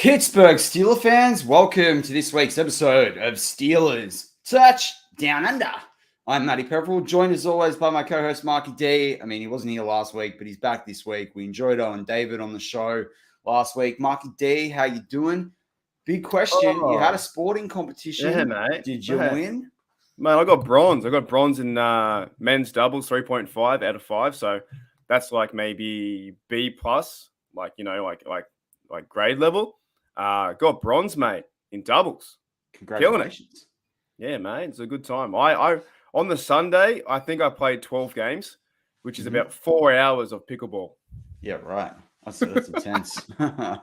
Pittsburgh Steelers fans, welcome to this week's episode of Steelers Touch Down Under. I'm Matty Peverell, joined as always by my co-host Marky D. I mean, he wasn't here last week, but he's back this week. We enjoyed Owen David on the show last week. Marky D, how you doing? Big question. You had a sporting competition. Yeah, mate. Did you win? Man, I got bronze. I got bronze in men's doubles, 3.5 out of 5. So that's like maybe B plus, like grade level. Got bronze, mate, in doubles. Congratulations. Yeah, mate. It's a good time. I on the Sunday, I think I played 12 games, which is about 4 hours of pickleball. Yeah, right. That's intense. It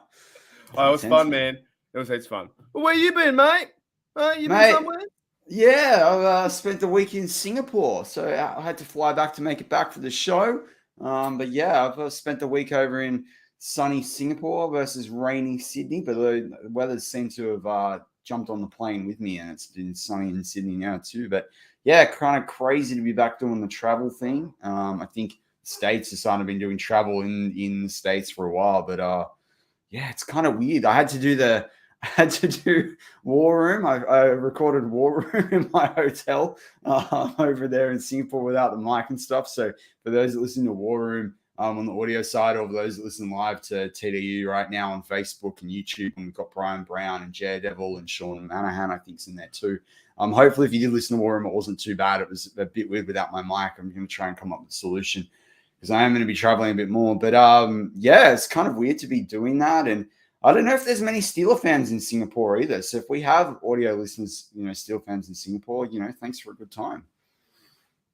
was fun, man. It's fun. Well, where you been, mate? You been somewhere? Yeah, I spent the week in Singapore, so I had to fly back to make it back for the show. But yeah, I've spent the week over in sunny Singapore versus rainy Sydney, but the weather seemed to have jumped on the plane with me, and it's been sunny in Sydney now too. But yeah, kind of crazy to be back doing the travel thing. I think States has kind of been doing travel in the States for a while, but yeah, it's kind of weird. I had to do War Room. I recorded War Room in my hotel over there in Singapore without the mic and stuff. So for those that listen to War Room on the audio side, or for those that listen live to TDU right now on Facebook and YouTube, and we've got Brian Brown and Daredevil and Sean Manahan, I think, is in there too. Hopefully, if you did listen to War Room, it wasn't too bad. It was a bit weird without my mic. I'm going to try and come up with a solution because I am going to be traveling a bit more. But yeah, it's kind of weird to be doing that. And I don't know if there's many Steeler fans in Singapore either. So if we have audio listeners, Steeler fans in Singapore, thanks for a good time.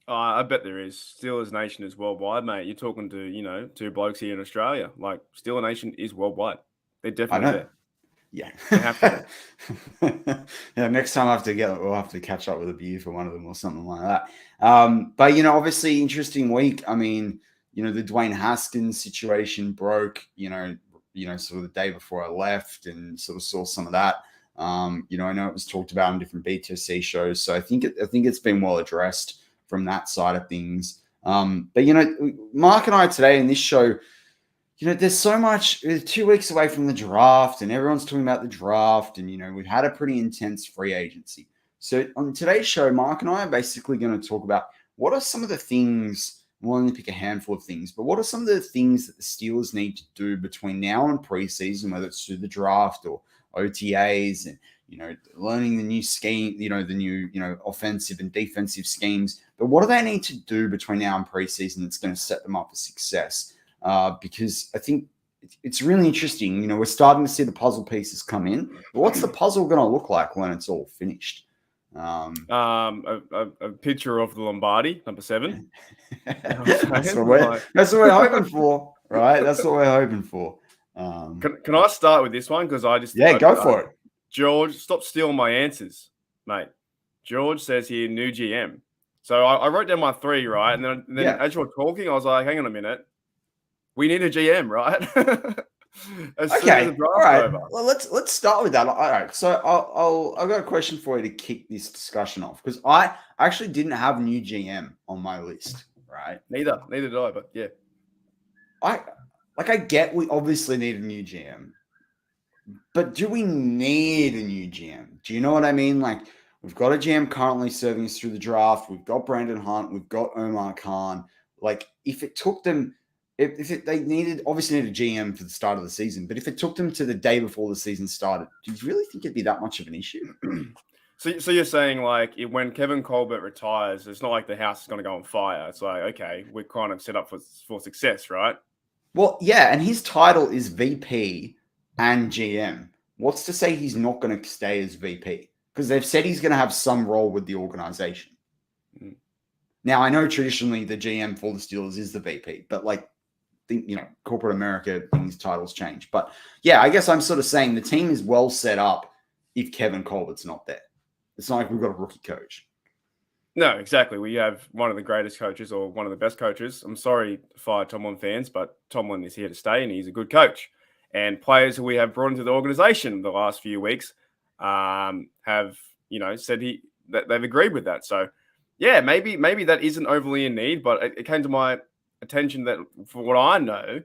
I bet there is. Steelers Nation is worldwide, mate. You're talking to, two blokes here in Australia. Like, Steeler Nation is worldwide. They're definitely there. Yeah. They have to. Yeah, next time we'll have to catch up with a beer for one of them or something like that. But, obviously interesting week. I mean, the Dwayne Haskins situation broke, sort of the day before I left, and sort of saw some of that. I know it was talked about on different BTSC shows. So I think it's been well addressed from that side of things. But Mark and I today in this show, there's so much. We're 2 weeks away from the draft, and everyone's talking about the draft, and we've had a pretty intense free agency. So on today's show, Mark and I are basically going to talk about what are some of the things. We'll only pick a handful of things, but what are some of the things that the Steelers need to do between now and preseason, whether it's through the draft or OTAs and, learning the new scheme, the new, offensive and defensive schemes. But what do they need to do between now and preseason that's going to set them up for success? Because I think it's really interesting. We're starting to see the puzzle pieces come in. But what's the puzzle going to look like when it's all finished? A picture of the Lombardi, number 7. That's what we're hoping for, right? That's what we're hoping for. Can I start with this one? Because go for it. George, stop stealing my answers, mate. George says here, new GM. So I wrote down my 3, right? And then as you were talking, I was like, hang on a minute. We need a GM, right? Okay. All right. Over. Well, let's start with that. All right. So I've got a question for you to kick this discussion off, because I actually didn't have new GM on my list, right? Neither did I, but yeah. I get we obviously need a new GM, but do we need a new GM? Do you know what I mean? Like, we've got a GM currently serving us through the draft. We've got Brandon Hunt. We've got Omar Khan. Like, if it took them, they obviously need a GM for the start of the season, but if it took them to the day before the season started, do you really think it'd be that much of an issue? So you're saying, like, when Kevin Colbert retires, it's not like the house is going to go on fire. It's like, okay, we're kind of set up for success, right? Well, yeah, and his title is VP and GM. What's to say he's not going to stay as VP? Because they've said he's going to have some role with the organization. Mm. Now, I know traditionally the GM for the Steelers is the VP, but corporate America, things, titles change. But yeah, I guess I'm sort of saying the team is well set up if Kevin Colbert's not there. It's not like we've got a rookie coach. No, exactly. We have one of the greatest coaches, or one of the best coaches. I'm sorry, Fire Tomlin fans, but Tomlin is here to stay, and he's a good coach. And players who we have brought into the organization the last few weeks have, said that they've agreed with that. So, yeah, maybe that isn't overly in need, but it came to my attention that, for what I know,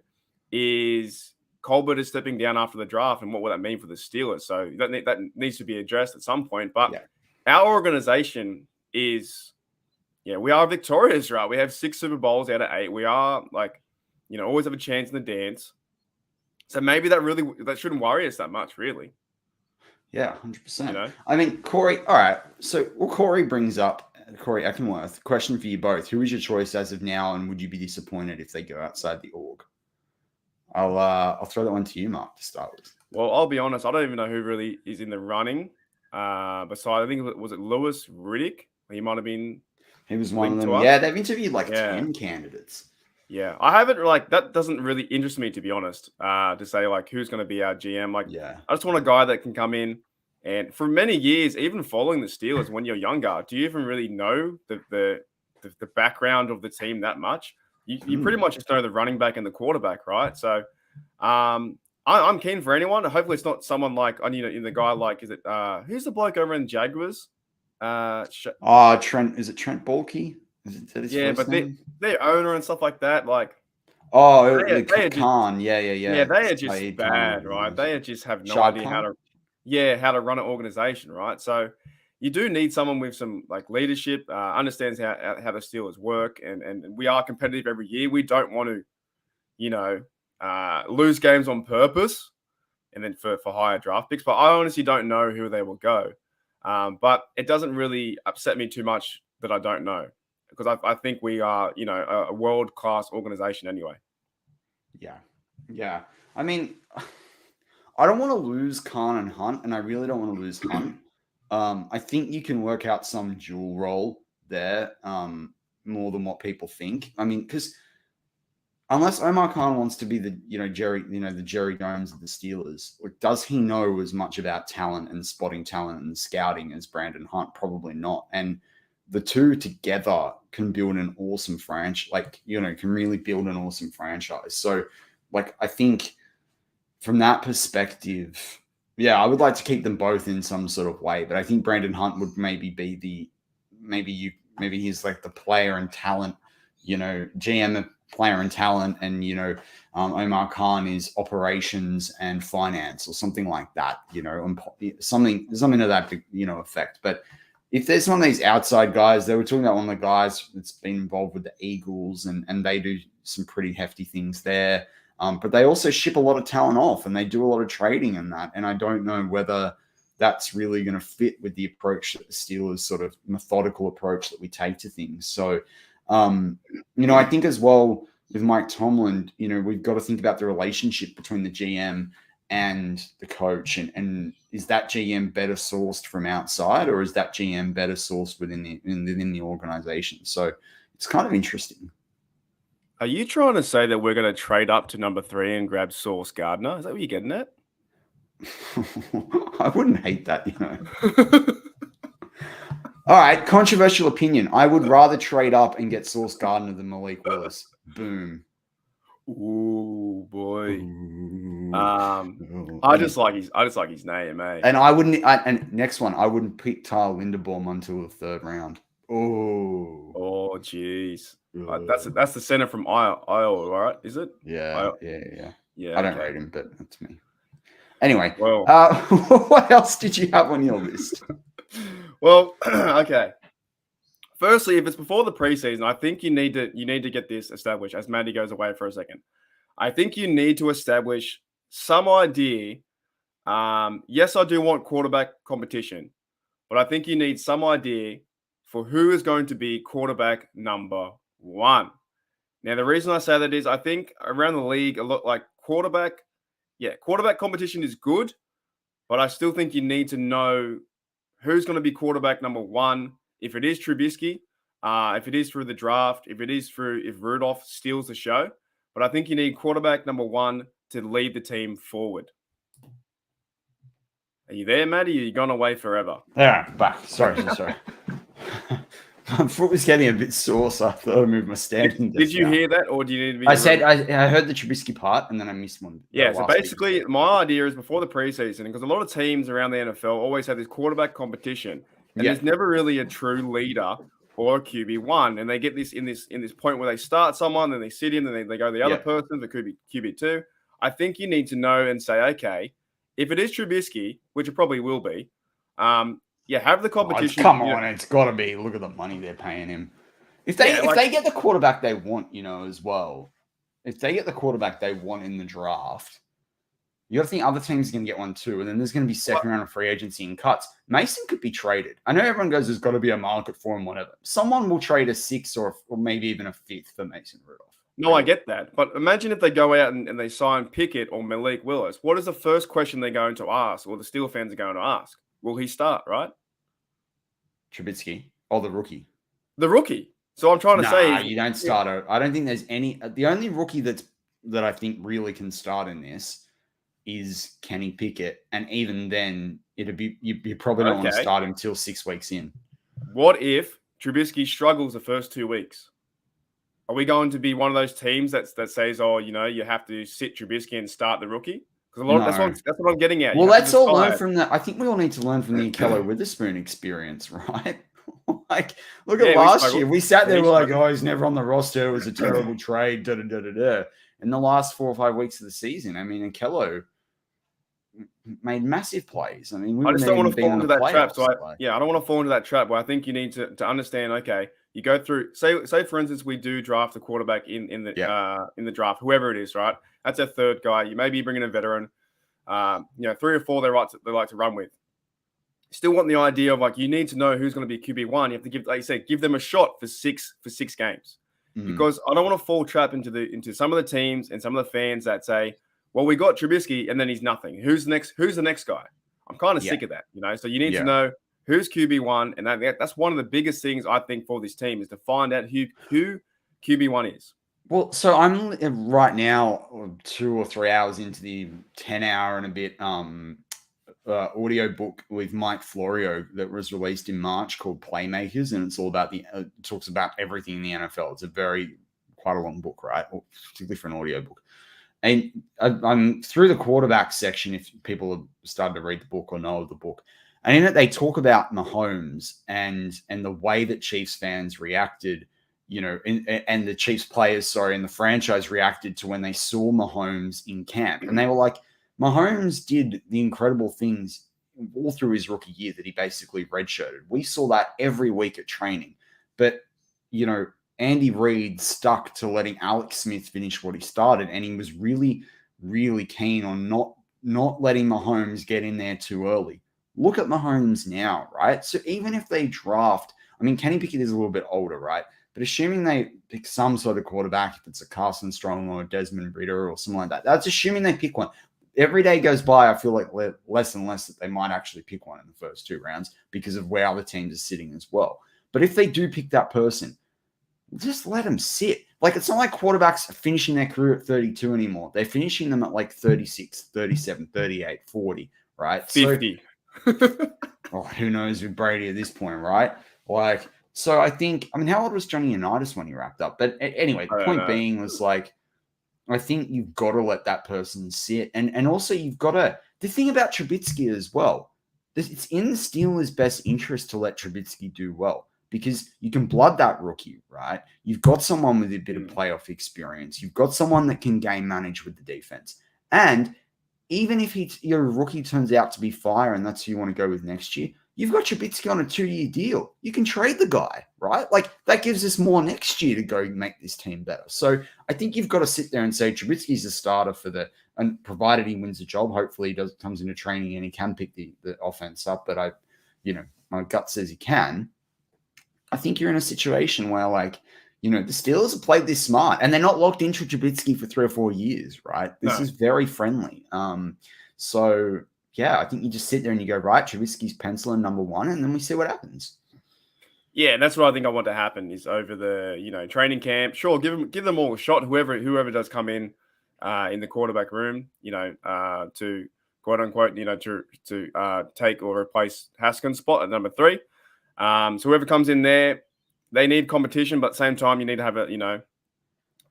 is Colbert is stepping down after the draft, and what will that mean for the Steelers? So that needs to be addressed at some point. But our organization is, we are victorious, right? We have 6 Super Bowls out of 8. We are always have a chance in the dance. So maybe that shouldn't worry us that much, really. Yeah, 100%. I mean, Corey, all right. So Corey brings up, Corey Eckenworth, question for you both. Who is your choice as of now, and would you be disappointed if they go outside the org? I'll throw that one to you, Mark, to start with. Well, I'll be honest. I don't even know who really is in the running. Besides, I think was it Lewis Riddick? He might have been. He was one of them. Yeah, they've interviewed 10 candidates. Yeah, I haven't that doesn't really interest me, to be honest. To say who's going to be our GM. I just want a guy that can come in. And for many years, even following the Steelers when you're younger, do you even really know the background of the team that much? You pretty much just know the running back and the quarterback, right? So I'm keen for anyone. Hopefully it's not someone in the guy is it who's the bloke over in Jaguars? Trent, is it Trent Baalke? Is it his first name? Their owner and stuff like that, Khan. Yeah. Yeah, they are just bad, right? They just have no idea how to run an organization, right? So you do need someone with some leadership, understands how the Steelers work, and we are competitive every year. We don't want to, lose games on purpose, and then for higher draft picks. But I honestly don't know who they will go. But it doesn't really upset me too much that I don't know, because I think we are, a world-class organization anyway. Yeah. I mean, I don't want to lose Khan and Hunt, and I really don't want to lose Hunt. I think you can work out some dual role there, more than what people think. I mean, because unless Omar Khan wants to be the Jerry Jones of the Steelers, does he know as much about talent and spotting talent and scouting as Brandon Hunt? Probably not. And the two together can build an awesome franchise, can really build an awesome franchise. So, I think from that perspective, I would like to keep them both in some sort of way. But I think Brandon Hunt would maybe be maybe he's the player and talent, GM player and talent, and Omar Khan is operations and finance or something like that, something to that effect. But if there's one of these outside guys, they were talking about one of the guys that's been involved with the Eagles, and they do some pretty hefty things there. But they also ship a lot of talent off, and they do a lot of trading in that. And I don't know whether that's really going to fit with the approach that the Steelers sort of methodical approach that we take to things. So, I think as well with Mike Tomlin, we've got to think about the relationship between the GM and the coach. And is that GM better sourced from outside, or is that GM better sourced within the organization? So it's kind of interesting. Are you trying to say that we're going to trade up to number 3 and grab Sauce Gardner? Is that what you're getting at? I wouldn't hate that, All right, controversial opinion. I would rather trade up and get Sauce Gardner than Malik Willis. Boom. Ooh, boy. I just like his name, eh? And I wouldn't. And next one, I wouldn't pick Tyler Linderbaum until the 3rd round. Oh, jeez. That's the center from Iowa, right? Is it? Yeah. I don't rate him, but that's me. Anyway, well, what else did you have on your list? Well, okay. Firstly, if it's before the preseason, I think you need to get this established as Matty goes away for a second. I think you need to establish some idea. Yes, I do want quarterback competition, but I think you need some idea for who is going to be quarterback number 1. Now, the reason I say that is I think around the league, a lot quarterback competition is good, but I still think you need to know who's going to be quarterback number 1. If it is Trubisky, if it is through the draft, if Rudolph steals the show. But I think you need quarterback number 1 to lead the team forward. Are you there, Matty? Are you gone away forever? Yeah, back. Sorry. My foot was getting a bit sore, so I thought I'd move my standing. Did you hear that, or do you need to be? I heard the Trubisky part, and then I missed one. Yeah, so basically, my idea is before the preseason, because a lot of teams around the NFL always have this quarterback competition, and there's never really a true leader or a QB1, and they get this in this point where they start someone, then they sit in, and they go the other person, the QB2. I think you need to know and say, okay, if it is Trubisky, which it probably will be, have the competition. Come on, it's got to be. Look at the money they're paying him. If they get the quarterback they want, as well, if they get the quarterback they want in the draft, you got to think other teams are going to get one too. And then there's going to be second round of free agency and cuts. Mason could be traded. I know everyone goes, there's got to be a market for him, whatever. Someone will trade a 6th or maybe even a 5th for Mason Rudolph. No, I get that. But imagine if they go out and they sign Pickett or Malik Willis. What is the first question they're going to ask, or the Steel fans are going to ask? Will he start, right? Trubisky. Oh, the rookie. The rookie. So I'm trying to say... you don't start. I don't think there's any... The only rookie that I think really can start in this is Kenny Pickett. And even then, it'd be you probably don't want to start him until 6 weeks in. What if Trubisky struggles the first 2 weeks? Are we going to be one of those teams that says, you have to sit Trubisky and start the rookie? Because that's what I'm getting at. Well, let's all learn from that. I think we all need to learn from the Akello Witherspoon experience, right? Look at last year. We sat there, we're like, he's never on the roster. It was a terrible trade. In the last 4 or 5 weeks of the season, I mean, Akello made massive plays. I mean, I just don't want to fall into that trap. So I don't want to fall into that trap where I think you need to understand, okay, you go through, say for instance, we do draft a quarterback in the draft, whoever it is, right? That's a third guy. You maybe bring in a veteran, 3 or 4 they like to run with. Still want the idea of you need to know who's going to be QB1. You have to give, like you said, give them a shot for six games. Because I don't want to fall trap into some of the teams and some of the fans that say, well, we got Trubisky and then he's nothing. Who's the next guy? I'm kind of sick of that, So you need to know who's QB1, and that's one of the biggest things I think for this team is to find out who QB1 is. Well, so I'm right now 2 or 3 hours into the 10-hour and a bit audio book with Mike Florio that was released in March called Playmakers, and it's all about it talks about everything in the NFL. It's quite a long book, right? Particularly for an audio book. And I'm through the quarterback section if people have started to read the book or know of the book. And in it, they talk about Mahomes and the way that Chiefs fans reacted, and the Chiefs players, and the franchise reacted to when they saw Mahomes in camp. And they were like, Mahomes did the incredible things all through his rookie year that he basically redshirted. We saw that every week at training. But, Andy Reid stuck to letting Alex Smith finish what he started, and he was really, really keen on not letting Mahomes get in there too early. Look at Mahomes now, right? So even if they draft, Kenny Pickett is a little bit older, right? But assuming they pick some sort of quarterback, if it's a Carson Strong or a Desmond Ridder or something like that, that's assuming they pick one. Every day goes by, I feel like less and less that they might actually pick one in the first 2 rounds because of where other teams are sitting as well. But if they do pick that person, just let them sit. It's not like quarterbacks are finishing their career at 32 anymore. They're finishing them at 36, 37, 38, 40, right? 50. Who knows with Brady at this point, right? So I think, how old was Johnny Unitas when he wrapped up? But anyway, the point being was I think you've got to let that person sit. And also you've got to, the thing about Trubisky as well, it's in the Steelers' best interest to let Trubisky do well. Because you can blood that rookie, right? You've got someone with a bit of playoff experience. You've got someone that can game manage with the defense. And even if your rookie turns out to be fire and that's who you want to go with next year, you've got Trubisky on a 2-year deal. You can trade the guy, right? That gives us more next year to go make this team better. So I think you've got to sit there and say Trubisky's a starter and provided he wins the job, hopefully he comes into training and he can pick the offense up. But my gut says he can. I think you're in a situation where, the Steelers have played this smart and they're not locked into Trubisky for 3 or 4 years, right? This is very friendly. So, I think you just sit there and you go, right, Trubisky's penciling number 1, and then we see what happens. Yeah, that's what I think I want to happen is over the, training camp. Sure, give them all a shot, whoever does come in the quarterback room, to quote unquote, to take or replace Haskins' spot at number 3. So whoever comes in there, they need competition, but at the same time, you need to have a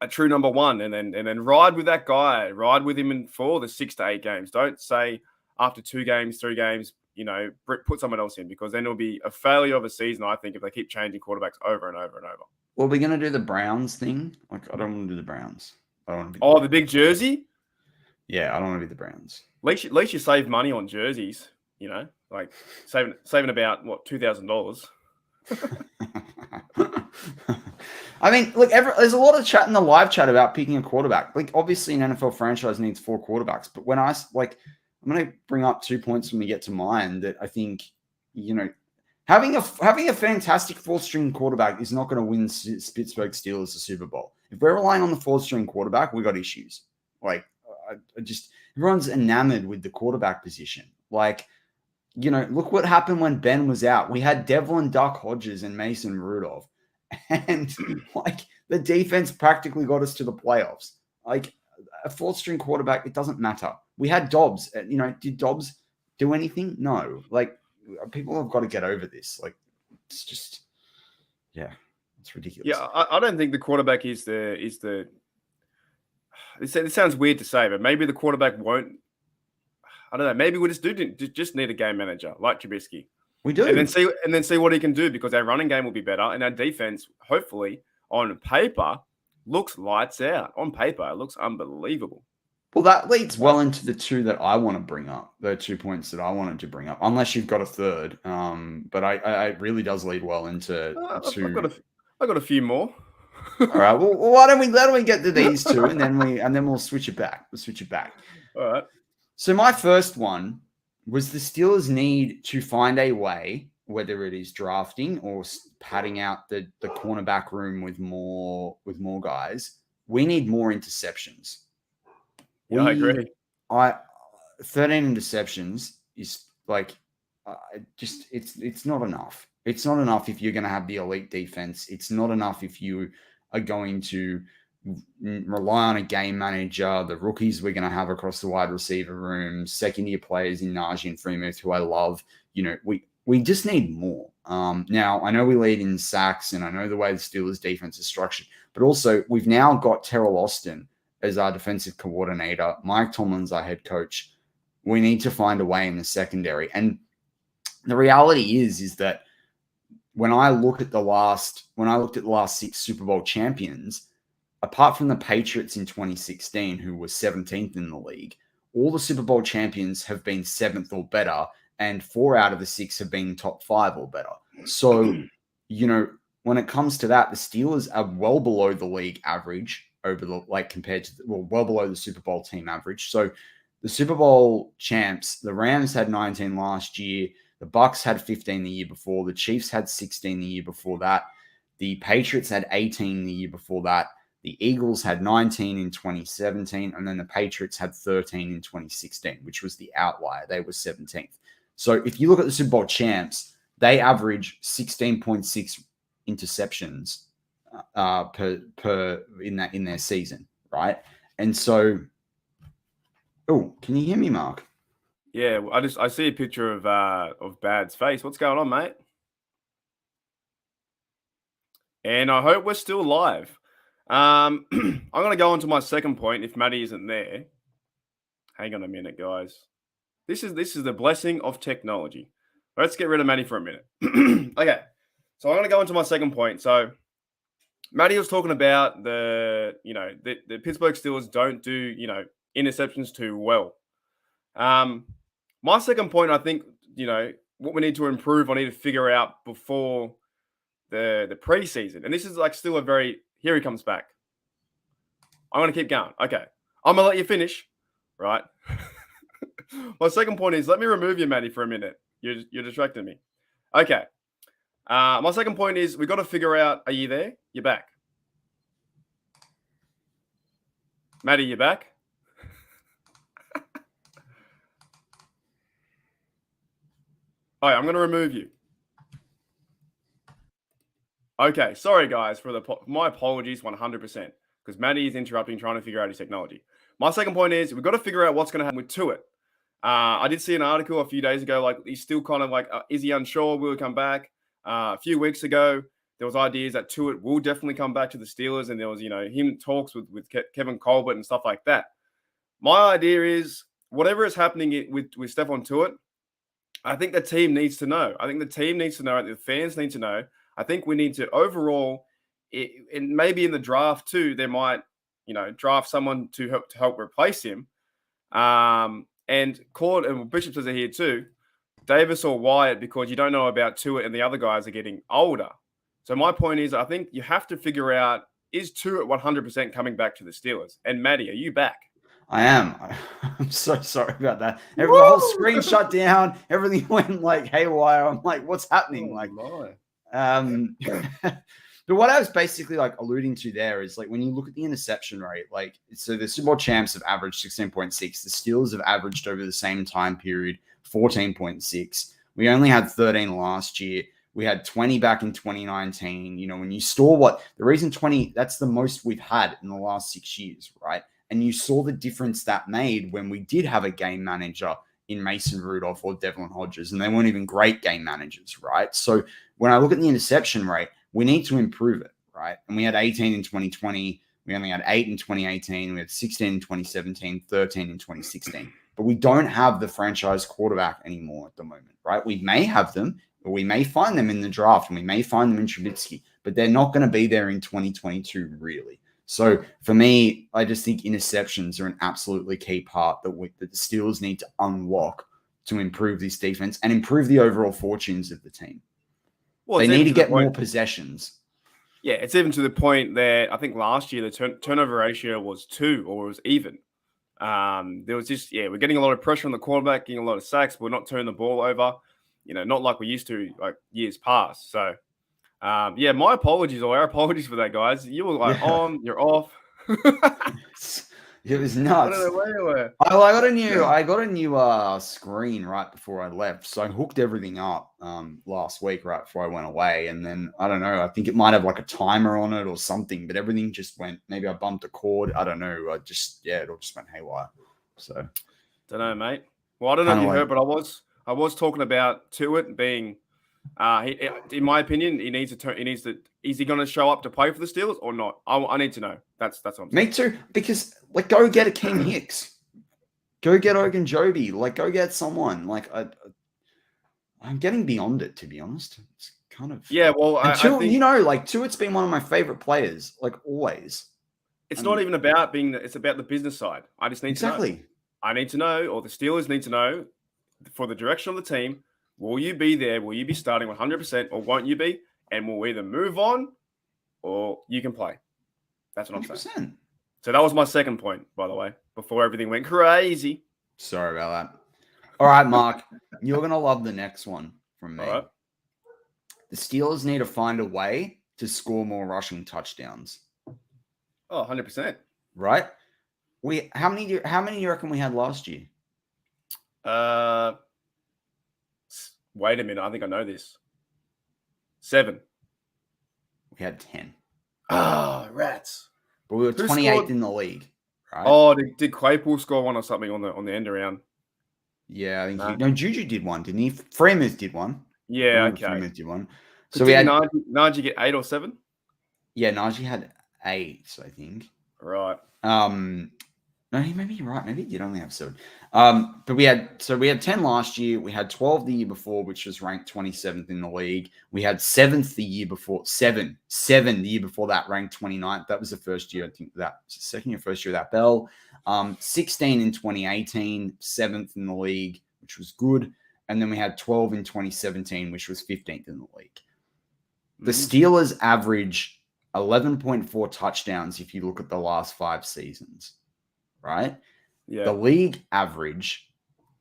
true number 1 and then ride with that guy, ride with him for the 6 to 8 games. Don't say after 2 games, 3 games, put someone else in, because then it'll be a failure of a season, I think, if they keep changing quarterbacks over and over and over. Well, we're going to do the Browns thing. I don't want to do the Browns. I don't want to be the big jersey? Yeah, I don't want to be the Browns. At least you save money on jerseys, like saving about what $2,000. I mean, look, there's a lot of chat in the live chat about picking a quarterback. Like, obviously, an NFL franchise needs 4 quarterbacks, but when I'm going to bring up 2 points when we get to mine that I think, having a fantastic 4th-string quarterback is not going to win Pittsburgh Steelers the Super Bowl. If we're relying on the 4th-string quarterback, we got issues. Like, everyone's enamored with the quarterback position. Like, look what happened when Ben was out. We had Devlin Duck Hodges and Mason Rudolph. And the defense practically got us to the playoffs. Like, a 4th-string quarterback, it doesn't matter. We had Dobbs. Did Dobbs do anything? No. Like, people have got to get over this. Like, it's just, yeah, it's ridiculous. Yeah, I don't think the quarterback is the. It sounds weird to say, but maybe the quarterback won't. I don't know. Maybe we just need a game manager like Trubisky. We do, and then see what he can do, because our running game will be better and our defense, hopefully, on paper, looks lights out. On paper, it looks unbelievable. Well, that leads well into the 2 that I want to bring up. The 2 points that I wanted to bring up, unless you've got a third. But I really does lead well into 2. I've got a few more. All right. Well, why don't we get to these 2 and then we'll switch it back. All right. So my first one was the Steelers need to find a way, whether it is drafting or padding out the cornerback room with more guys. We need more interceptions. Yeah, I agree. 13 interceptions is like, it's not enough. It's not enough if you're going to have the elite defense. It's not enough if you are going to rely on a game manager, the rookies we're going to have across the wide receiver room, 2nd-year players in Najee and Freemuth, who I love. We just need more. Now, I know we lead in sacks, and I know the way the Steelers defense is structured, but also we've now got Terrell Austin as our defensive coordinator. Mike Tomlin's our head coach. We need to find a way in the secondary. And the reality is that when I looked at the last 6 Super Bowl champions, apart from the Patriots in 2016, who were 17th in the league, all the Super Bowl champions have been 7th or better, and 4 out of the 6 have been top 5 or better. So, when it comes to that, the Steelers are well below the league average compared to well below the Super Bowl team average. So, the Super Bowl champs, the Rams had 19 last year, the Bucks had 15 the year before, the Chiefs had 16 the year before that, the Patriots had 18 the year before that. The Eagles had 19 in 2017, and then the Patriots had 13 in 2016, which was the outlier. They were 17th. So if you look at the Super Bowl champs, they average 16.6 interceptions per in their season, right? And so, can you hear me, Mark? Yeah, I see a picture of Bad's face. What's going on, mate? And I hope we're still live. I'm going to go on to my second point if Matty isn't there. Hang on a minute, guys. This is the blessing of technology. Let's get rid of Matty for a minute. Okay, so I'm going to go into my second point. So Matty was talking about the Pittsburgh Steelers don't do, interceptions too well. My second point, I think, what we need to improve, I need to figure out before the preseason. And this is still here he comes back. I'm going to keep going. Okay. I'm going to let you finish, right? My second point is, let me remove you, Matty, for a minute. You're distracting me. Okay. My second point is, we've got to figure out, are you there? You're back. Matty, you back? All right, I'm going to remove you. Okay, sorry guys my apologies 100%, because Matty is interrupting, trying to figure out his technology. My second point is, we've got to figure out what's going to happen with Tuitt. I did see an article a few days ago, he's still kind of is he unsure, will he come back? A few weeks ago, there was ideas that Tuitt will definitely come back to the Steelers, and there was, him talks with Kevin Colbert and stuff like that. My idea is, whatever is happening with Stephon Tuitt, I think the team needs to know. I think the team needs to know, the fans need to know. I think we need to overall, and maybe in the draft too, they might, draft someone to help replace him. And Bishop says it here too. Davis or Wyatt, because you don't know about Tua and the other guys are getting older. So my point is, I think you have to figure out, is Tua at 100% coming back to the Steelers? And Matty, are you back? I am. I'm so sorry about that. The whole screen shut down. Everything went like haywire. I'm like, what's happening? But what I was basically like alluding to there is like when you look at the interception rate, like so the Super Bowl champs have averaged 16.6. The Steelers have averaged over the same time period 14.6. We only had 13 last year. We had 20 back in 2019. You know, when you store the reason 20, that's the most we've had in the last 6 years, right? And you saw the difference that made when we did have a game manager in Mason Rudolph or Devlin Hodges, and they weren't even great game managers, right? So when I look at the interception rate, we need to improve it, right? And we had 18 in 2020. We only had 8 in 2018. We had 16 in 2017, 13 in 2016. But we don't have the franchise quarterback anymore at the moment, right? We may have them, or we may find them in the draft, and we may find them in Trubisky, but they're not going to be there in 2022, really. So for me, I just think interceptions are an absolutely key part that the Steelers need to unlock to improve this defense and improve the overall fortunes of the team. Well, they need to get more possessions. Yeah, it's even to the point that I think last year the turnover ratio was 2 or it was even. There was just, we're getting a lot of pressure on the quarterback, getting a lot of sacks, but we're not turning the ball over, not like we used to like years past. So, my apologies or our apologies for that, guys. You were like on, you're off. It was nuts. I got a new screen right before I left, so I hooked everything up last week right before I went away, and then I don't know. I think it might have like a timer on it or something, but everything just went. Maybe I bumped a cord. I don't know. It all just went haywire. So, don't know, mate. Well, I don't know if you heard, but I was talking about Tuitt being. In my opinian, he needs to. Is he going to show up to play for the Steelers or not? I need to know. That's what I'm saying. Me too. Because go get a King Hicks, go get Ogunjobi, go get someone. I'm getting beyond it, to be honest. It's kind of Well, I think Tuitt's been one of my favorite players, always. It's not even about being. It's about the business side. I just need to know. I need to know, or the Steelers need to know, for the direction of the team. Will you be there? Will you be starting 100% or won't you be? And we'll either move on or you can play. That's what 100%. I'm saying. So that was my second point, by the way, before everything went crazy. Sorry about that. All right, Mark, you're going to love the next one from me. All right. The Steelers need to find a way to score more rushing touchdowns. Oh, 100%. Right? How many do you reckon we had last year? Wait a minute. I think I know this. 7. We had 10. Oh, rats. But we were 28th in the league. Right? Oh, did Claypool score one or something on the end around? Yeah, I think Juju did one, didn't he? Freemuth did one. Yeah, okay. Freemuth did one. So we had Najee get 8 or 7? Yeah, Najee had 8, I think. Right. No, maybe you're right. Maybe you'd only have 7. But we had 10 last year. We had 12 the year before, which was ranked 27th in the league. We had 7th the year before, 7 the year before that, ranked 29th. That was the first year, I think that was the second year, first year of that Bell. 16 in 2018, 7th in the league, which was good. And then we had 12 in 2017, which was 15th in the league. The Steelers average 11.4 touchdowns if you look at the last 5 seasons. Right? Yeah. The league average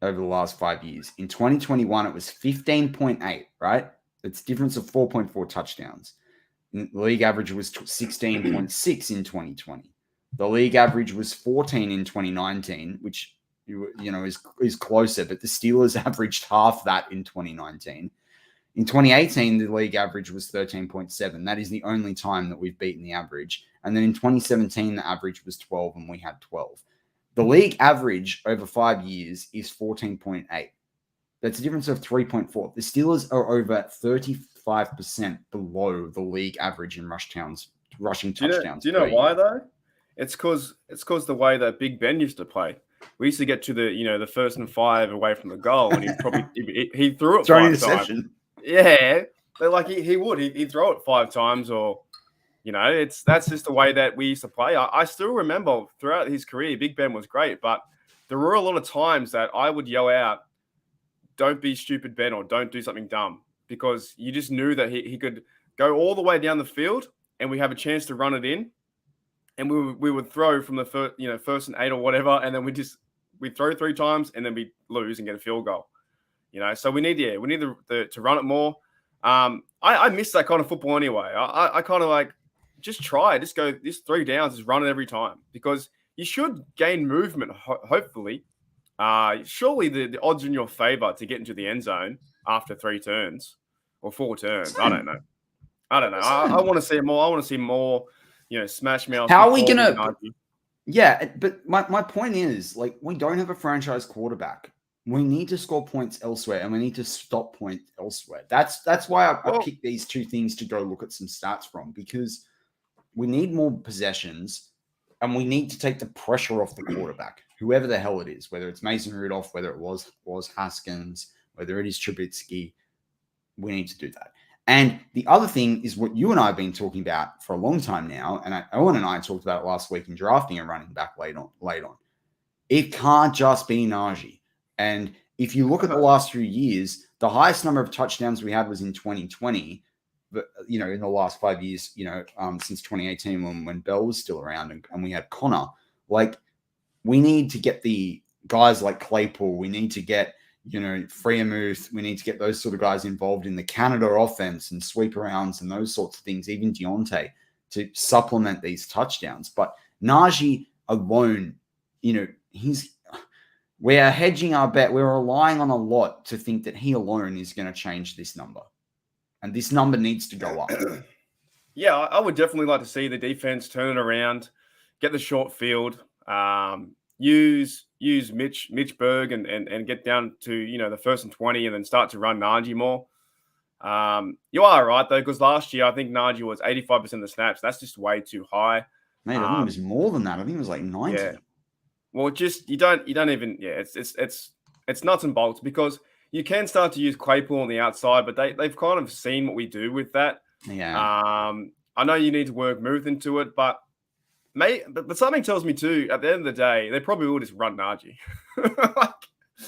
over the last 5 years. In 2021, it was 15.8, right? It's a difference of 4.4 touchdowns. The league average was 16.6 in 2020. The league average was 14 in 2019, which is closer, but the Steelers averaged half that in 2019. In 2018, the league average was 13.7. That is the only time that we've beaten the average. And then in 2017, the average was 12 and we had 12. The league average over 5 years is 14.8. That's a difference of 3.4. The Steelers are over 35% below the league average in rushing touchdowns. Do you know why, though? It's because the way that Big Ben used to play. We used to get to the 1st and 5 away from the goal, and he threw it 5 times. Yeah, but he'd throw it 5 times, or that's just the way that we used to play. I still remember throughout his career, Big Ben was great, but there were a lot of times that I would yell out, "Don't be stupid, Ben," or "Don't do something dumb," because you just knew that he could go all the way down the field and we have a chance to run it in, and we would throw from the first and 8 or whatever, and then we throw 3 times and then we lose and get a field goal. So we need to run it more. I miss that kind of football anyway. I kind of like just try, just go this 3 downs, just run it every time, because you should gain movement. Hopefully, surely the odds are in your favor to get into the end zone after 3 turns or 4 turns. I don't know. I want to see more. I want to see more. Smash mouth. How are we gonna? Yeah, but my point is, like, we don't have a franchise quarterback. We need to score points elsewhere, and we need to stop points elsewhere. That's why I picked these 2 things to go look at some stats from, because we need more possessions, and we need to take the pressure off the quarterback, whoever the hell it is, whether it's Mason Rudolph, whether it was Haskins, whether it is Trubisky. We need to do that. And the other thing is what you and I have been talking about for a long time now, and Owen and I talked about it last week in drafting a running back late on. It can't just be Najee. And if you look at the last few years, the highest number of touchdowns we had was in 2020. But, in the last 5 years, since 2018 when Bell was still around and we had Connor. Like, we need to get the guys like Claypool. We need to get, Freiermuth. We need to get those sort of guys involved in the Canada offense and sweep arounds and those sorts of things, even Deontay, to supplement these touchdowns. But Najee alone, we're hedging our bet. We're relying on a lot to think that he alone is going to change this number. And this number needs to go up. Yeah, I would definitely like to see the defense turn it around, get the short field, use Mitch Berg and get down to the 1st and 20 and then start to run Najee more. You are right though, because last year I think Najee was 85% of the snaps. That's just way too high. Mate, I think it was more than that. I think it was like 90. Yeah. Well, just you don't even it's nuts and bolts, because you can start to use Claypool on the outside, but they've kind of seen what we do with that. Yeah. I know you need to work Muth into it, but something tells me too, at the end of the day, they probably will just run Najee.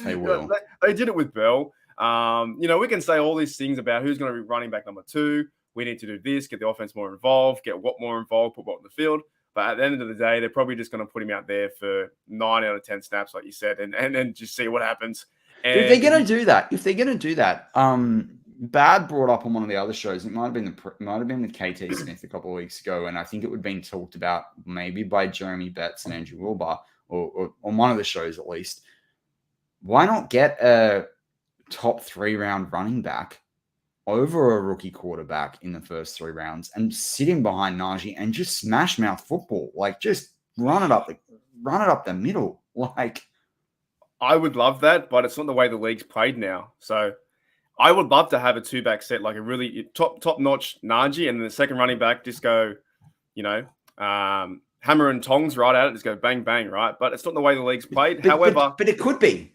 They will. They did it with Bell. We can say all these things about who's going to be running back number 2. We need to do this, get the offense more involved, get Watt more involved, put Watt in the field. But at the end of the day, they're probably just going to put him out there for 9 out of 10 snaps, like you said, and then just see what happens. And if they're going to do that, Bad brought up on one of the other shows. It might have been with KT Smith a couple of weeks ago, and I think it would have been talked about maybe by Jeremy Betts and Andrew Wilbur, or on one of the shows at least. Why not get a top 3 round running back over a rookie quarterback in the first 3 rounds and sit him behind Najee and just smash mouth football? Like, just run it up the middle. Like, I would love that, but it's not the way the league's played now. So I would love to have a 2-back set, like a really top-notch Najee, and then the second running back just go, hammer and tongs right at it, just go bang, bang, right? But it's not the way the league's played. However... But it could be.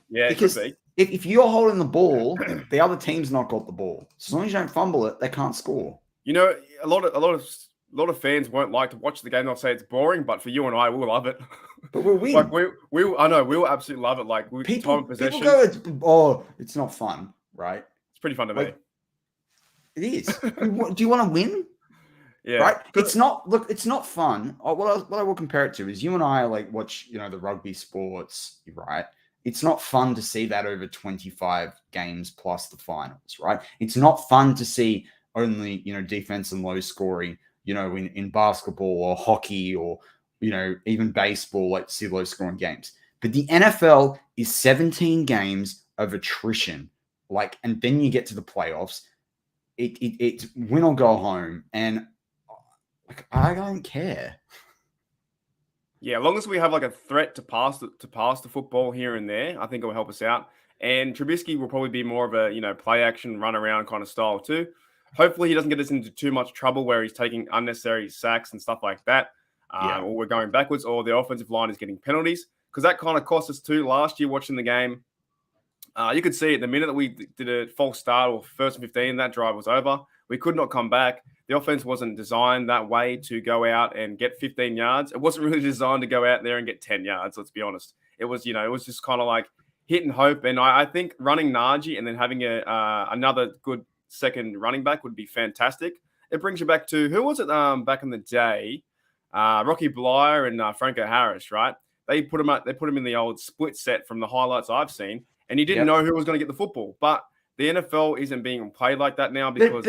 Yeah, because it could be. If you're holding the ball, the other team's not got the ball. So as long as you don't fumble it, they can't score. A lot of fans won't like to watch the game. They'll say it's boring, but for you and I, we'll love it. But we'll win. I know we'll absolutely love it. Like time possession. People go, it's not fun, right? It's pretty fun to me. It is. Do you want to win? Yeah. Right. It's not fun. What I will compare it to is you and I watch, the rugby sports, right? It's not fun to see that over 25 games plus the finals, right? It's not fun to see only, defense and low scoring, in basketball or hockey or, even baseball, see low scoring games. But the NFL is 17 games of attrition, and then you get to the playoffs. It's win or go home. And I don't care. Yeah, as long as we have a threat to pass the football here and there, I think it will help us out. And Trubisky will probably be more of a play action, run around kind of style too. Hopefully, he doesn't get us into too much trouble where he's taking unnecessary sacks and stuff like that, or we're going backwards, or the offensive line is getting penalties, because that kind of cost us too last year watching the game. You could see it the minute that we did a false start or 1st and 15, that drive was over. We could not come back. The offense wasn't designed that way to go out and get 15 yards. It wasn't really designed to go out there and get 10 yards, let's be honest. It was, it was just kind of like hit and hope. And I think running Najee and then having another good second running back would be fantastic. It brings you back to, who was it back in the day? Rocky Blyer and Franco Harris, right? They put him in the old split set from the highlights I've seen, and you didn't know who was going to get the football. But the NFL isn't being played like that now because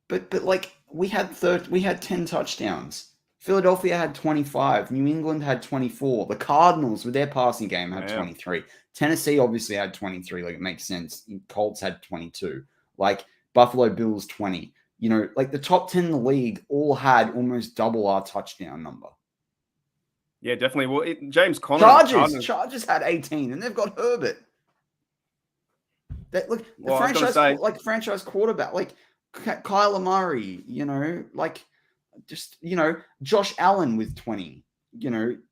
but like we had 10 touchdowns. Philadelphia had 25. New England had 24. The Cardinals with their passing game had 23. Tennessee obviously had 23. Like, it makes sense. Colts had 22. Like, Buffalo Bills 20. Like the top 10 in the league all had almost double our touchdown number. Yeah, definitely. Well, James Conner. Chargers had 18, and they've got Herbert. The franchise quarterback, like Kyler Murray, Josh Allen with 20,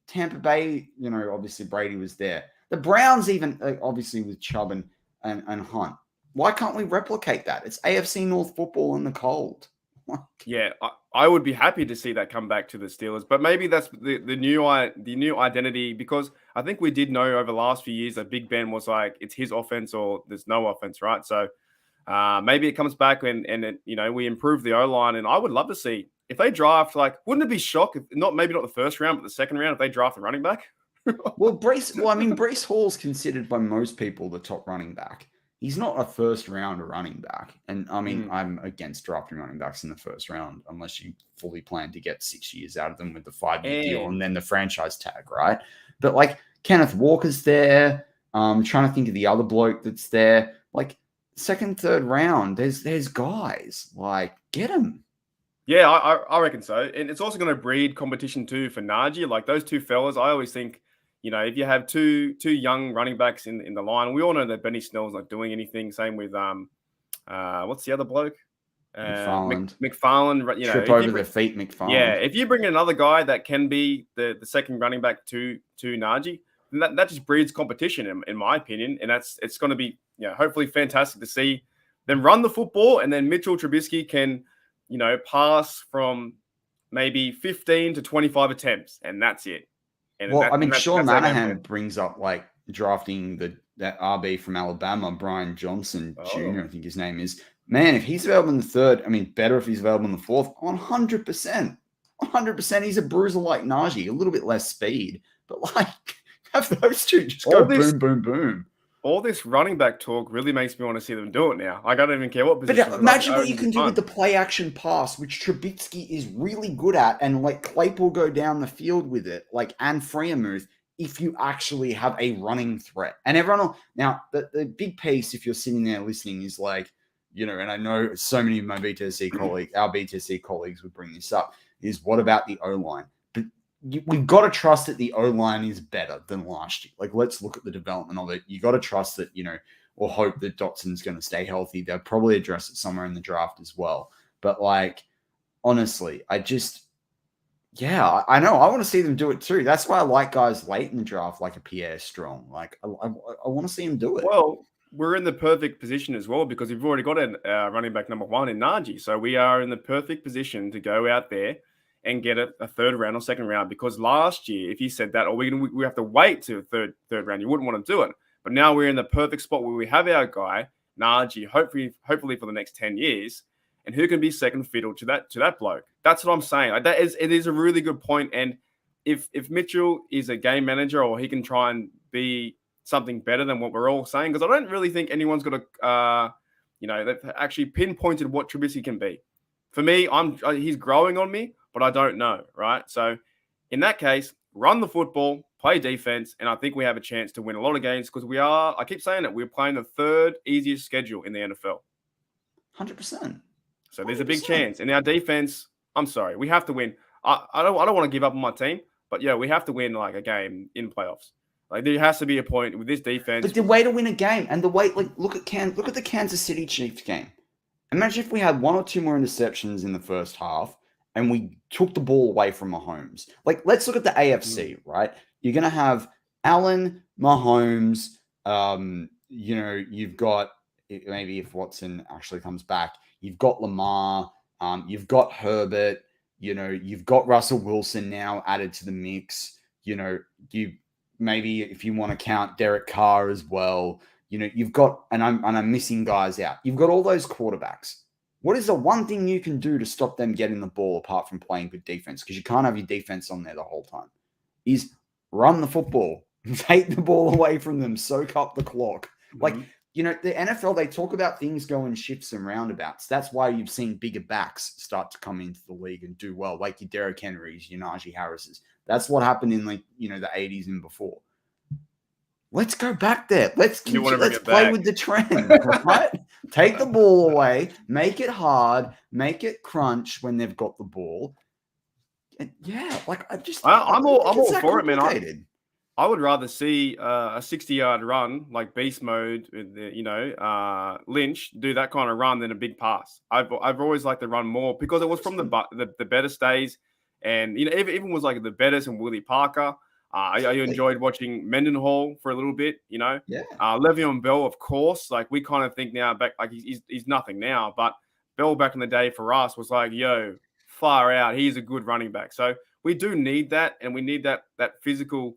Tampa Bay, obviously Brady was there. The Browns even, obviously with Chubb and Hunt. Why can't we replicate that? It's AFC North football in the cold. Yeah, I would be happy to see that come back to the Steelers, but maybe that's the new identity, because I think we did know over the last few years that Big Ben was like, it's his offense or there's no offense, right? So maybe it comes back and we improve the O-line, and I would love to see if they draft, wouldn't it be shock if maybe not the first round, but the second round if they draft a running back? Breece Hall's considered by most people the top running back. He's not a first round running back. And I'm against drafting running backs in the first round unless you fully plan to get 6 years out of them with the 5-year deal and then the franchise tag, right? But Kenneth Walker's there. I'm trying to think of the other bloke that's there. Second, third round, there's guys. Get them. Yeah, I reckon so. And it's also going to breed competition too for Najee. Those two fellas, I always think, if you have two young running backs in the line, we all know that Benny Snell's not doing anything. Same with what's the other bloke? McFarland. Trip over the feet, McFarland. Yeah, if you bring in another guy that can be the second running back to Najee, then that just breeds competition, in my opinion. And it's going to be hopefully fantastic to see them run the football, and then Mitchell Trubisky can pass from maybe 15 to 25 attempps, and that's it. And Sean Manahan brings up drafting that RB from Alabama, Brian Johnson Jr., I think his name is. Man, if he's available in the third, better if he's available in the fourth, 100%. 100%. He's a bruiser like Najee, a little bit less speed, but have those two just go boom, boom, boom. All this running back talk really makes me want to see them do it now. I don't even care what position. But imagine what you can do with the play action pass, which Trubisky is really good at, and Claypool go down the field with it, and Freiermuth, if you actually have a running threat. And everyone will, now the big piece, if you're sitting there listening, is and I know so many of my BTSC colleagues, our BTSC colleagues would bring this up, is what about the O-line? We've got to trust that the O-line is better than last year. Let's look at the development of it. You got to trust that, or hope that Dotson's going to stay healthy. They'll probably address it somewhere in the draft as well. But honestly, I know. I want to see them do it too. That's why I like guys late in the draft, like a Pierre Strong. I want to see him do it. Well, we're in the perfect position as well, because we've already got a running back number 1 in Najee. So we are in the perfect position to go out there and get a third round or second round, because last year, if you said that, or we have to wait to third round, you wouldn't want to do it. But now we're in the perfect spot where we have our guy, Najee, hopefully for the next 10 years, and who can be second fiddle to that bloke. That's what I'm saying. It is a really good point. And if Mitchell is a game manager, or he can try and be something better than what we're all saying, because I don't really think anyone's got they've actually pinpointed what Trubisky can be. For me, he's growing on me, but I don't know, right? So in that case, run the football, play defense, and I think we have a chance to win a lot of games, because I keep saying it, we're playing the third easiest schedule in the NFL. 100%. So there's a big chance. And our defense, I'm sorry, we have to win. I don't want to give up on my team, but we have to win a game in playoffs. There has to be a point with this defense. But the way to win a game, and the way, look at the Kansas City Chiefs game. Imagine if we had 1 or 2 more interceptions in the first half, and we took the ball away from Mahomes. Let's look at the AFC, right? You're going to have Allen, Mahomes. You've got, maybe if Watson actually comes back, you've got Lamar. You've got Herbert. You've got Russell Wilson now added to the mix. maybe if you want to count Derek Carr as well, you've got, and I'm missing guys out. You've got all those quarterbacks. What is the one thing you can do to stop them getting the ball apart from playing good defense? Because you can't have your defense on there the whole time. Is run the football, take the ball away from them, soak up the clock. Mm-hmm. The NFL, they talk about things go in shifts and roundabouts. That's why you've seen bigger backs start to come into the league and do well, like your Derrick Henrys, your Najee Harrises. That's what happened in the 80s and before. Let's go back there. Let's play with the trend, right? Take the ball away, make it hard, make it crunch when they've got the ball. And I'm all for it, man. I would rather see a 60-yard run like beast mode with Lynch do that kind of run than a big pass. I've always liked to run more because it was from the better days, and even was like the Bettis and Willie Parker. I enjoyed watching Mendenhall for a little bit. Yeah. Le'Veon Bell, of course. Like we kind of think now back, like he's nothing now, but Bell back in the day for us was like, yo, far out. He's a good running back. So we do need that, and we need that physical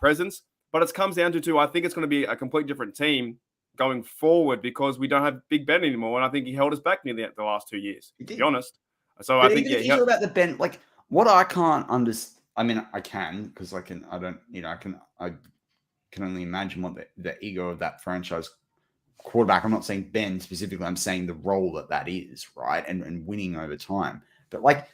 presence. But it comes down to I think it's going to be a completely different team going forward because we don't have Big Ben anymore, and I think he held us back nearly the last 2 years. To be honest, so but I think if you hear about the Ben, like what I can't understand. I mean, I can because I can only imagine what the ego of that franchise quarterback. I'm not saying Ben specifically. I'm saying the role that is, right, and winning over time. But like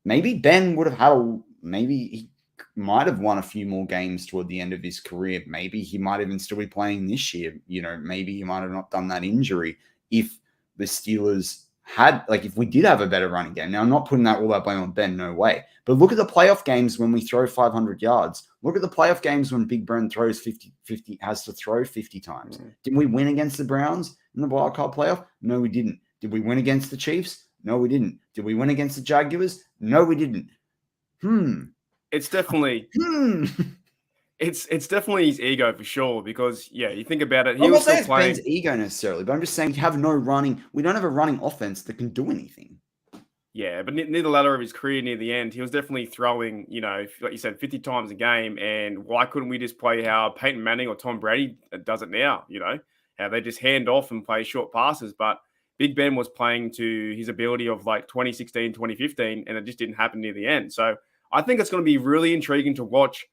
maybe Ben would have had maybe he might have won a few more games toward the end of his career. Maybe he might even still be playing this year. Maybe he might have not done that injury if the Steelers had, like, if we did have a better running game. Now, I'm not putting all that blame on Ben, no way. But look at the playoff games when we throw 500 yards. Look at the playoff games when Big Ben throws 50, has to throw 50 times. Didn't we win against the Browns in the wildcard playoff? No, we didn't. Did we win against the Chiefs? No, we didn't. Did we win against the Jaguars? No, we didn't. It's definitely it's definitely his ego for sure because you think about it, he was still playing. Ben's ego necessarily, but I'm just saying we have no running. We don't have a running offense that can do anything. Yeah, but near the latter of his career, near the end, he was definitely throwing, like you said, 50 times a game. And why couldn't we just play how Peyton Manning or Tom Brady does it now? How they just hand off and play short passes. But Big Ben was playing to his ability of like 2016, 2015, and it just didn't happen near the end. So I think it's going to be really intriguing to watch.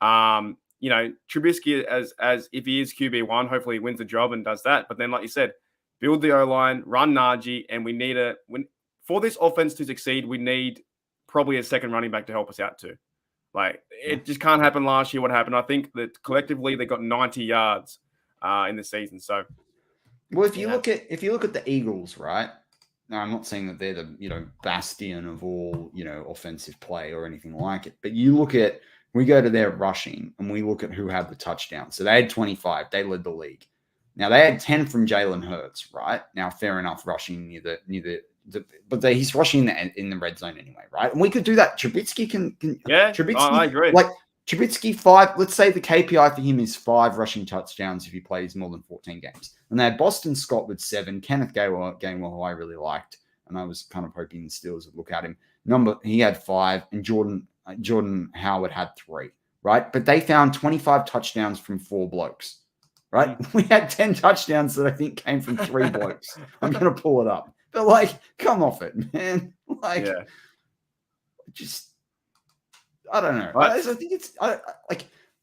Trubisky as if he is QB1, hopefully he wins the job and does that. But then, like you said, build the O-line, run Najee, and we need for this offense to succeed, we need probably a second running back to help us out too. Like it just can't happen last year. What happened? I think that collectively they got 90 yards in the season. So, well, if you look at the Eagles, right? Now, I'm not saying that they're the bastion of all offensive play or anything like it, but we go to their rushing and we look at who had the touchdown. So they had 25. They led the league. Now they had 10 from Jalen Hurts, right? Now, fair enough, rushing but he's rushing in the red zone anyway, right? And we could do that. Trubisky can Trubisky, I agree. Like Trubisky 5. Let's say the KPI for him is 5 rushing touchdowns if he plays more than 14 games. And they had Boston Scott with 7, Kenneth Gainwell, who I really liked, and I was kind of hoping the Steelers would look at him. He had 5, and Jordan Howard had 3, right? But they found 25 touchdowns from 4 blokes, right? We had 10 touchdowns that I think came from 3 blokes. I'm going to pull it up. But, like, come off it, man. Like, just, I don't know. I think it's,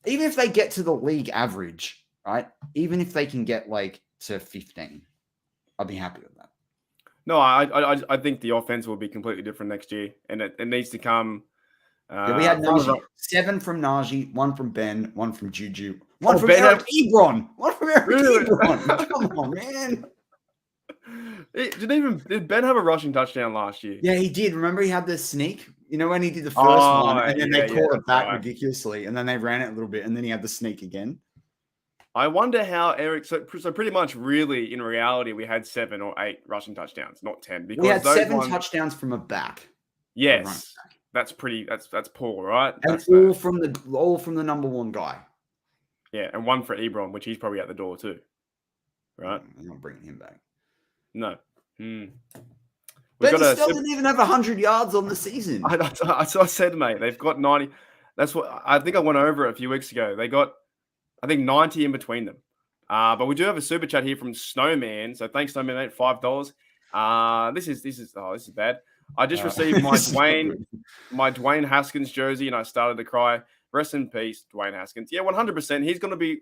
even if they get to the league average, right? Even if they can get, like, to 15, I'll be happy with that. No, I think the offense will be completely different next year, and it needs to come. We had Najee, 7 from Najee, 1 from Ben, 1 from Juju, 1 from Eric Ebron. 1 from Eric Ebron. Come on, man. Did Ben have a rushing touchdown last year? Yeah, he did. Remember he had the sneak? When he did the first one, and then they caught it back ridiculously, and then they ran it a little bit, and then he had the sneak again. I wonder how Eric. So pretty much, really, in reality, we had 7 or 8 rushing touchdowns, not 10. Because we had 7 touchdowns from a back. Yes, that's pretty. That's poor, right? And all from the number 1 guy. Yeah, and 1 for Ebron, which he's probably at the door too, right? I'm not bringing him back. No. But still didn't even have 100 yards on the season. I said, mate, they've got 90. That's what I think I went over it a few weeks ago. They got, I think, 90 in between them. But we do have a super chat here from Snowman. So thanks, Snowman, mate, $5. This is bad. I just received my Dwayne Haskins jersey, and I started to cry. Rest in peace, Dwayne Haskins. Yeah, 100%. He's going to be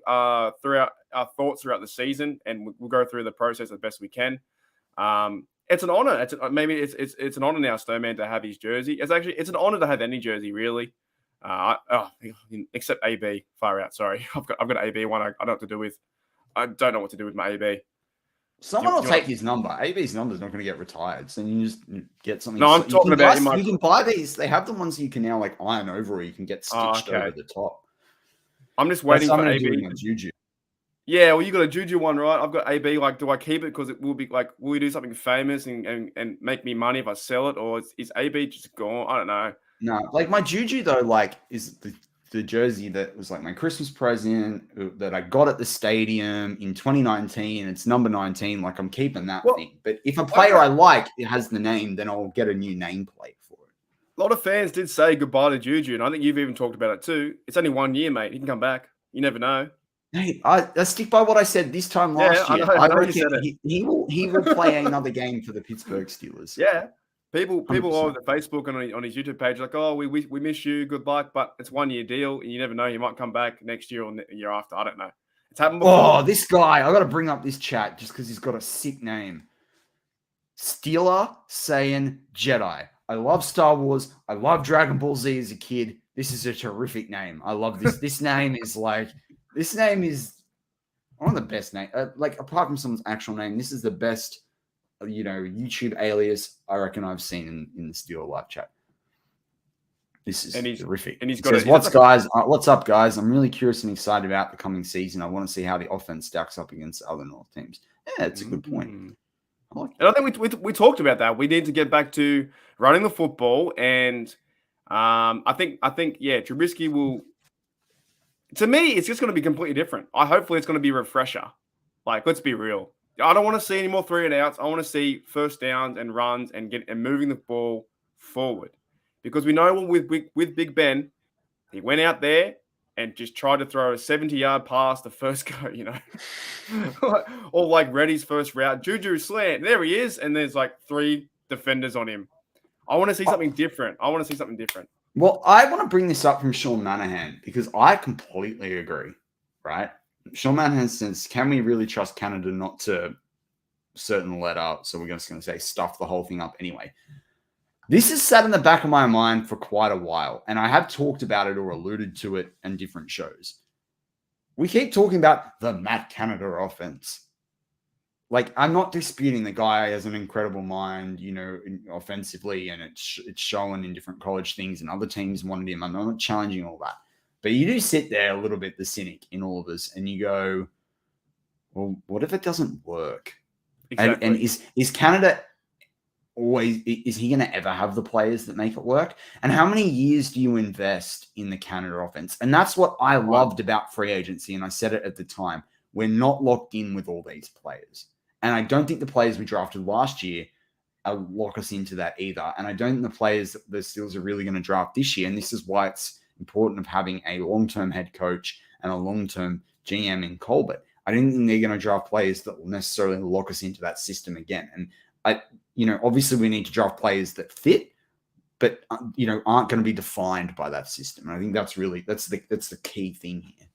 throughout our thoughts throughout the season, and we'll go through the process as best we can. It's an honor. It's an honor now, Snowman, to have his jersey. It's an honor to have any jersey, really. Except AB, far out. Sorry, I've got AB one. I don't know what to do with. I don't know what to do with my AB. Someone will take his number. AB's number is not going to get retired, so you just get something. No, I'm talking about you can buy these. They have the ones you can now like iron over, or you can get stitched over the top. I'm just waiting for AB. Juju. Yeah, well, you got a Juju one, right? I've got AB. Like, do I keep it because it will be like, will we do something famous and make me money if I sell it, or is AB just gone? I don't know. No, like my Juju though, like is the jersey that was like my Christmas present that I got at the stadium in 2019. It's number 19. Like I'm keeping that thing. But if a player I like it has the name, then I'll get a new nameplate for it. A lot of fans did say goodbye to Juju, and I think you've even talked about it too. It's only 1 year, mate. He can come back. You never know. Hey, I stick by what I said this time last year. I reckon he will play another game for the Pittsburgh Steelers. Yeah. People on the Facebook and on his YouTube page like, oh, we miss you, good luck, but it's 1 year deal, and you never know, he might come back next year or the year after. I don't know. It's happened before. Oh, this guy! I got to bring up this chat just because he's got a sick name. Steeler Saiyan Jedi. I love Star Wars. I love Dragon Ball Z as a kid. This is a terrific name. I love this. This name is one of the best names. Like apart from someone's actual name, this is the best. YouTube alias I reckon I've seen in the Steeler live chat. This is terrific. And he's got what's up, guys? I'm really curious and excited about the coming season. I want to see how the offense stacks up against other North teams. Yeah, it's a good point. And I think we talked about that. We need to get back to running the football, and I think Trubisky will. To me, it's just going to be completely different. Hopefully it's going to be a refresher. Like, let's be real. I don't want to see any more 3 and outs. I want to see first downs and runs and moving the ball forward, because we know with Big Ben, he went out there and just tried to throw a 70-yard pass the first go, or like Reddy's first route, Juju slant. There he is, and there's like 3 defenders on him. I want to see something different. Well, I want to bring this up from Sean Manahan because I completely agree, right? Sean Manahan says, can we really trust Canada not to certain letter? So we're just going to say stuff the whole thing up anyway. This has sat in the back of my mind for quite a while, and I have talked about it or alluded to it in different shows. We keep talking about the Matt Canada offense. Like, I'm not disputing the guy has an incredible mind, offensively, and it's shown in different college things, and other teams wanted him. I'm not challenging all that. But you do sit there a little bit, the cynic in all of us, and you go, well, what if it doesn't work? Exactly. And is Canada always, is he going to ever have the players that make it work? And how many years do you invest in the Canada offense? And that's what I loved about free agency, and I said it at the time. We're not locked in with all these players. And I don't think the players we drafted last year lock us into that either. And I don't think the players the Steelers are really going to draft this year, and this is why it's important of having a long-term head coach and a long-term GM in Colbert. I don't think they're going to draft players that will necessarily lock us into that system again. And obviously we need to draft players that fit, but aren't going to be defined by that system. And I think that's the key thing here.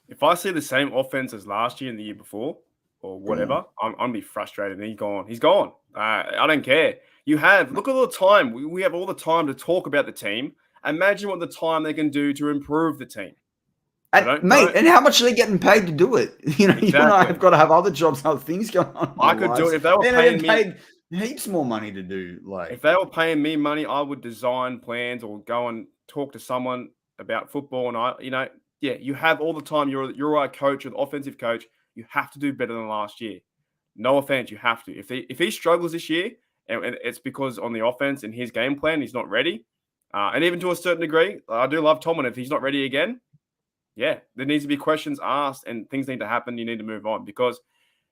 If I see the same offense as last year and the year before, or whatever, I'm going to be frustrated. And he's gone. I don't care. Look at all the time. We have all the time to talk about the team. Imagine what the time they can do to improve the team. And how much are they getting paid to do it? Exactly. You and I have got to have other jobs, other things going on. I could do it if they were paying me heaps more money to do. Like, if they were paying me money, I would design plans or go and talk to someone about football. And you have all the time. You're a coach, an offensive coach. You have to do better than last year. No offense, you have to. If he struggles this year, and it's because on the offense and his game plan, he's not ready. And even to a certain degree, I do love Tomlin. If he's not ready again, there needs to be questions asked and things need to happen. You need to move on because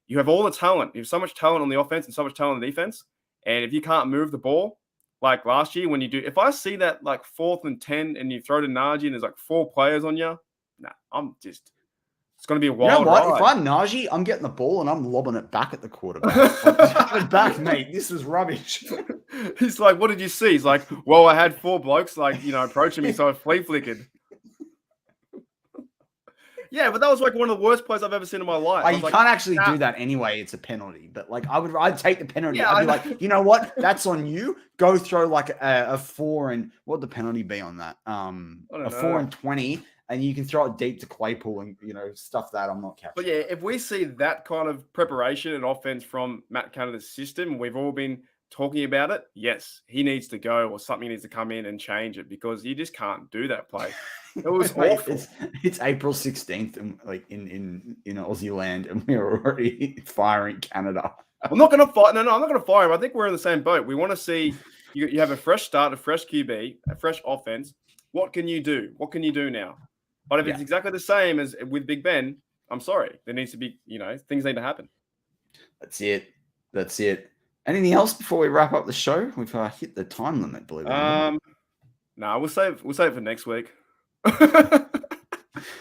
you have all the talent. You have so much talent on the offense and so much talent on the defense. And if you can't move the ball, like last year when you do. If I see that like 4th and 10 and you throw to Najee and there's like 4 players on you, it's going to be a wild ride. If I'm Najee, I'm getting the ball and I'm lobbing it back at the quarterback. Have it back, mate. This was rubbish. He's like, what did you see? He's like, well, I had 4 blokes approaching me, so I flea flickered. Yeah, but that was like one of the worst plays I've ever seen in my life. You can't actually do that anyway. It's a penalty. But like, I'd take the penalty. I'd be like, you know what? That's on you. Go throw like a 4 and what'd the penalty be on that? A 4 and 20, and you can throw it deep to Claypool and stuff that I'm not catching. But yeah, if we see that kind of preparation and offense from Matt Canada's system, we've all been talking about it. Yes, he needs to go, or something needs to come in and change it, because you just can't do that play. It was awful. It's April 16th, and like in Aussie land, and we're already firing Canada. I'm not going to fire. No, I'm not going to fire him. I think we're in the same boat. We want to see you have a fresh start, a fresh QB, a fresh offense. What can you do? What can you do now? But if it's exactly the same as with Big Ben, I'm sorry. There needs to be, things need to happen. That's it. Anything else before we wrap up the show? We've hit the time limit, believe it or not. No, we'll save it for next week.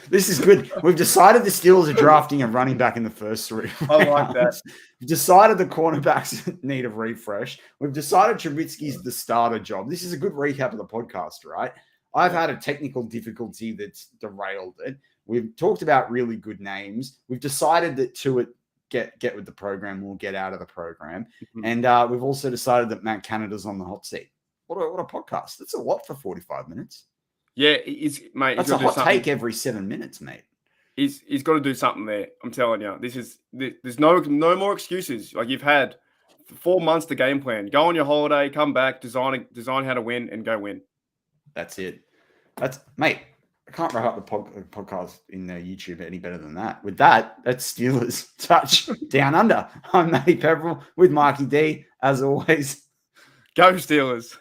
This is good. We've decided the Steelers are drafting a running back in the first 3 rounds. I like that. We've decided the cornerbacks need a refresh. We've decided Trubisky's the starter job. This is a good recap of the podcast, right? I've had a technical difficulty that's derailed it. We've talked about really good names. We've decided that Tua get with the program will get out of the program. Mm-hmm. And we've also decided that Matt Canada's on the hot seat. What a podcast. That's a lot for 45 minutes. Yeah, mate. That's a hot take every 7 minutes, mate. He's got to do something there. I'm telling you. There's no more excuses. Like, you've had 4 months to game plan. Go on your holiday, come back, design how to win, and go win. That's it. Mate, I can't wrap up the podcast in YouTube any better than that. With that, that's Steelers Touch Down Under. I'm Matty Peverell with Marky D, as always. Go Steelers.